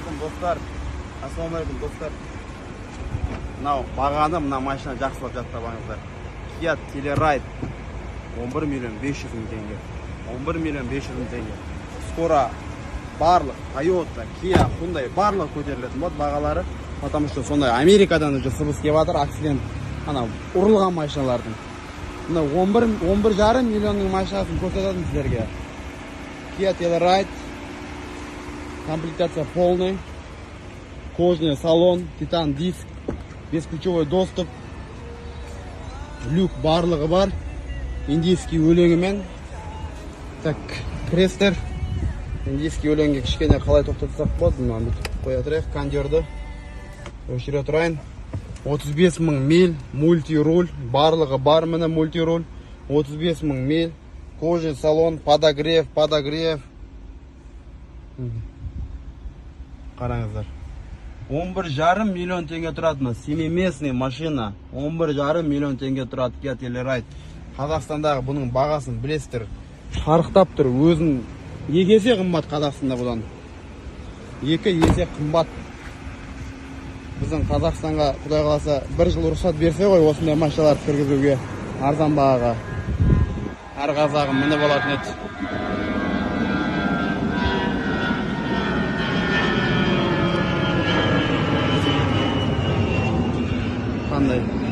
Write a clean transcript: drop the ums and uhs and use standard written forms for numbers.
Ассалаумағалейкум достар. Ассалаумағалейкум достар. Мынау бағаны мына машина жақсылап жаттап Kia Telluride 11 миллион 500 мың теңге. 11 миллион 500 мың теңге. Скоро барлық Toyota, Kia, Hyundai барлық көтерілетін болады бағалары. Потому что сондай Америкадан уже сыбыс келіп жатыр, акцидент ана ұрылған машиналардың. Мына 11,5 миллионның машинасын көрсетемін сіздерге. Kia Telluride, комплектация полный, кожаный салон, титан диск, бесключевой доступ, люк барлығы бар, индийский өлеңімен. Так, крестер, индийский өлеңге кішкене қалай тоқтатсақ болады, мынаны қоя тұрайық, кондерді өшіре тұрайын. 35 мың миль, мультируль, барлығы бар міне мультируль, 35 мың миль, кожаный салон, подогрев. Қараңыздар. 11,5 миллион теңге тұрады, семиместный машина. 11,5 миллион теңге тұрады Kia Telluride. Қазақстандағы бұның бағасын білесіздер, шарықтап тұр. Өзін 2 есе қымбат Қазақстанда бұдан. 2 есе қымбат. Біздің Қазақстанға Құдай қаласа 1 жыл рұқсат берсе ғой осындай машиналарды кіргізуге арзан бағаға. Әр қазағым мініп алатын еді. Қандай?